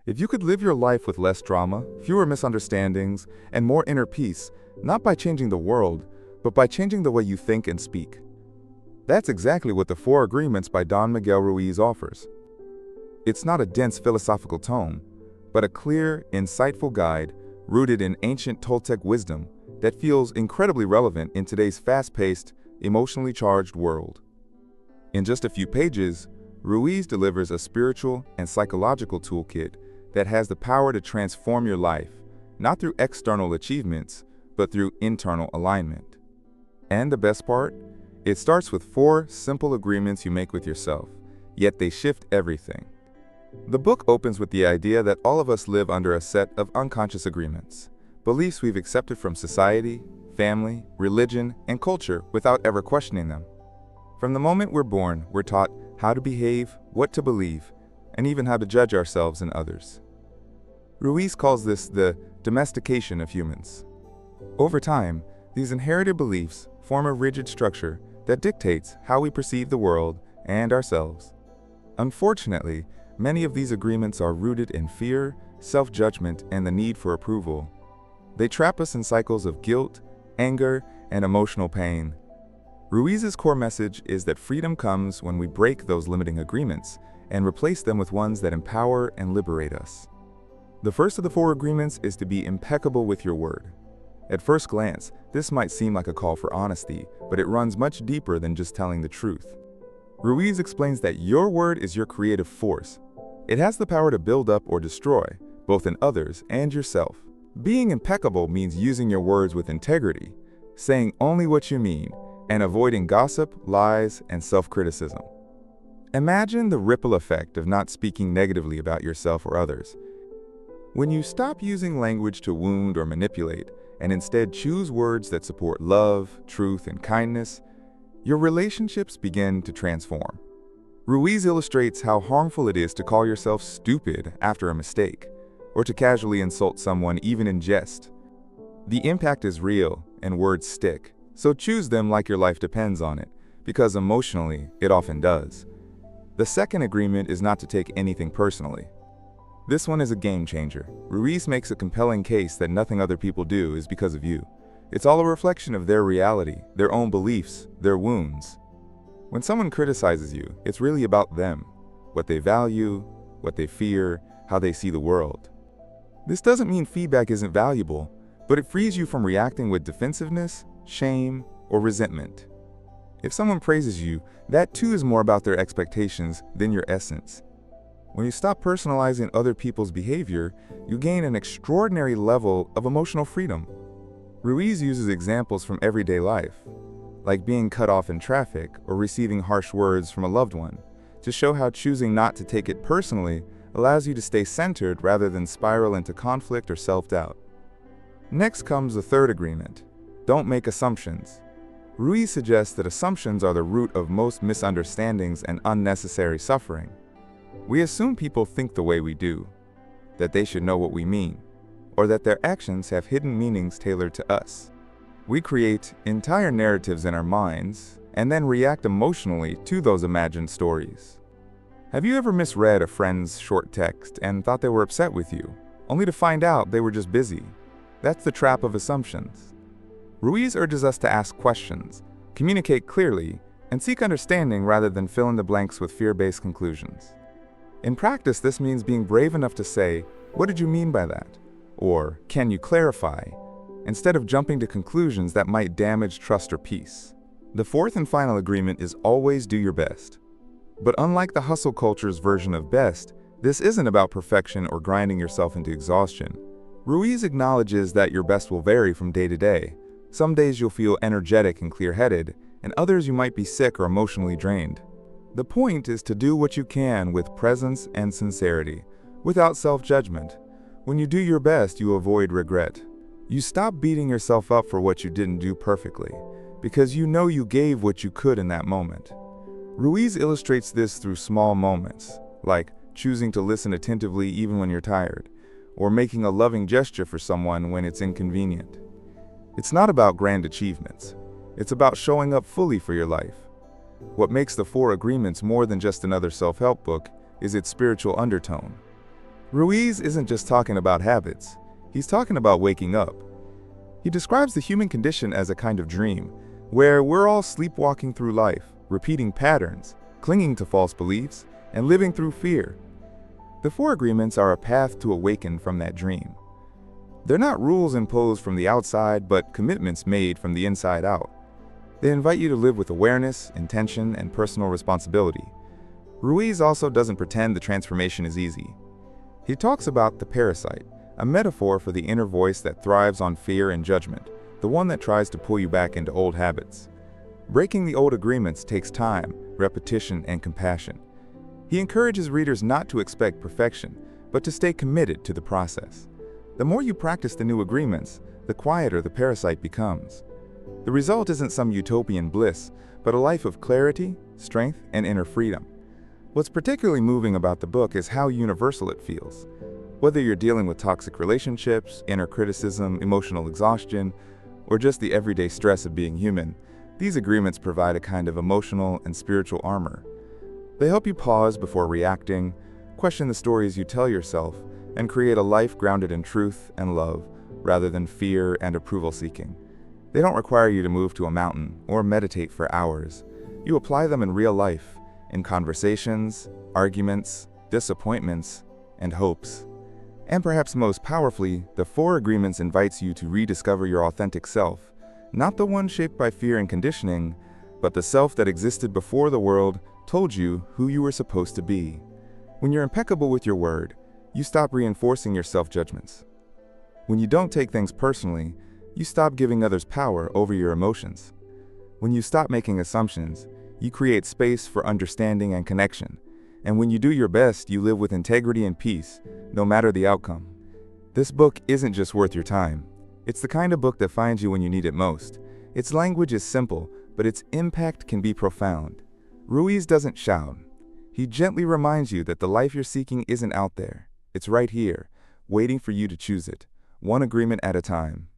If you could live your life with less drama, fewer misunderstandings, and more inner peace, not by changing the world, but by changing the way you think and speak. That's exactly what the Four Agreements by Don Miguel Ruiz offers. It's not a dense philosophical tome, but a clear, insightful guide rooted in ancient Toltec wisdom that feels incredibly relevant in today's fast-paced, emotionally charged world. In just a few pages, Ruiz delivers a spiritual and psychological toolkit that has the power to transform your life, not through external achievements, but through internal alignment. And the best part? It starts with 4 simple agreements you make with yourself, yet they shift everything. The book opens with the idea that all of us live under a set of unconscious agreements, beliefs we've accepted from society, family, religion, and culture without ever questioning them. From the moment we're born, we're taught how to behave, what to believe, and even how to judge ourselves and others. Ruiz calls this the domestication of humans. Over time, these inherited beliefs form a rigid structure that dictates how we perceive the world and ourselves. Unfortunately, many of these agreements are rooted in fear, self-judgment, and the need for approval. They trap us in cycles of guilt, anger, and emotional pain. Ruiz's core message is that freedom comes when we break those limiting agreements and replace them with ones that empower and liberate us. The first of the 4 agreements is to be impeccable with your word. At first glance, this might seem like a call for honesty, but it runs much deeper than just telling the truth. Ruiz explains that your word is your creative force. It has the power to build up or destroy, both in others and yourself. Being impeccable means using your words with integrity, saying only what you mean, and avoiding gossip, lies, and self-criticism. Imagine the ripple effect of not speaking negatively about yourself or others. When you stop using language to wound or manipulate, and instead choose words that support love, truth, and kindness, your relationships begin to transform. Ruiz illustrates how harmful it is to call yourself stupid after a mistake, or to casually insult someone even in jest. The impact is real, and words stick, so choose them like your life depends on it, because emotionally, it often does. The second agreement is not to take anything personally. This one is a game changer. Ruiz makes a compelling case that nothing other people do is because of you. It's all a reflection of their reality, their own beliefs, their wounds. When someone criticizes you, it's really about them, what they value, what they fear, how they see the world. This doesn't mean feedback isn't valuable, but it frees you from reacting with defensiveness, shame, or resentment. If someone praises you, that too is more about their expectations than your essence. When you stop personalizing other people's behavior, you gain an extraordinary level of emotional freedom. Ruiz uses examples from everyday life, like being cut off in traffic or receiving harsh words from a loved one, to show how choosing not to take it personally allows you to stay centered rather than spiral into conflict or self-doubt. Next comes the third agreement: don't make assumptions. Ruiz suggests that assumptions are the root of most misunderstandings and unnecessary suffering. We assume people think the way we do, that they should know what we mean, or that their actions have hidden meanings tailored to us. We create entire narratives in our minds and then react emotionally to those imagined stories. Have you ever misread a friend's short text and thought they were upset with you, only to find out they were just busy? That's the trap of assumptions. Ruiz urges us to ask questions, communicate clearly, and seek understanding rather than fill in the blanks with fear-based conclusions. In practice, this means being brave enough to say, "What did you mean by that?" Or, "Can you clarify?" instead of jumping to conclusions that might damage trust or peace. The fourth and final agreement is always do your best. But unlike the hustle culture's version of best, this isn't about perfection or grinding yourself into exhaustion. Ruiz acknowledges that your best will vary from day to day. Some days you'll feel energetic and clear-headed, and others you might be sick or emotionally drained. The point is to do what you can with presence and sincerity, without self-judgment. When you do your best, you avoid regret. You stop beating yourself up for what you didn't do perfectly, because you know you gave what you could in that moment. Ruiz illustrates this through small moments, like choosing to listen attentively even when you're tired, or making a loving gesture for someone when it's inconvenient. It's not about grand achievements. It's about showing up fully for your life. What makes the Four Agreements more than just another self-help book is its spiritual undertone. Ruiz isn't just talking about habits, he's talking about waking up. He describes the human condition as a kind of dream, where we're all sleepwalking through life, repeating patterns, clinging to false beliefs, and living through fear. The Four Agreements are a path to awaken from that dream. They're not rules imposed from the outside, but commitments made from the inside out. They invite you to live with awareness, intention, and personal responsibility. Ruiz also doesn't pretend the transformation is easy. He talks about the parasite, a metaphor for the inner voice that thrives on fear and judgment, the one that tries to pull you back into old habits. Breaking the old agreements takes time, repetition, and compassion. He encourages readers not to expect perfection, but to stay committed to the process. The more you practice the new agreements, the quieter the parasite becomes. The result isn't some utopian bliss, but a life of clarity, strength, and inner freedom. What's particularly moving about the book is how universal it feels. Whether you're dealing with toxic relationships, inner criticism, emotional exhaustion, or just the everyday stress of being human, these agreements provide a kind of emotional and spiritual armor. They help you pause before reacting, question the stories you tell yourself, and create a life grounded in truth and love, rather than fear and approval seeking. They don't require you to move to a mountain or meditate for hours. You apply them in real life, in conversations, arguments, disappointments, and hopes. And perhaps most powerfully, the Four Agreements invites you to rediscover your authentic self, not the one shaped by fear and conditioning, but the self that existed before the world told you who you were supposed to be. When you're impeccable with your word, you stop reinforcing your self-judgments. When you don't take things personally, you stop giving others power over your emotions. When you stop making assumptions, you create space for understanding and connection. And when you do your best, you live with integrity and peace, no matter the outcome. This book isn't just worth your time. It's the kind of book that finds you when you need it most. Its language is simple, but its impact can be profound. Ruiz doesn't shout. He gently reminds you that the life you're seeking isn't out there. It's right here, waiting for you to choose it, one agreement at a time.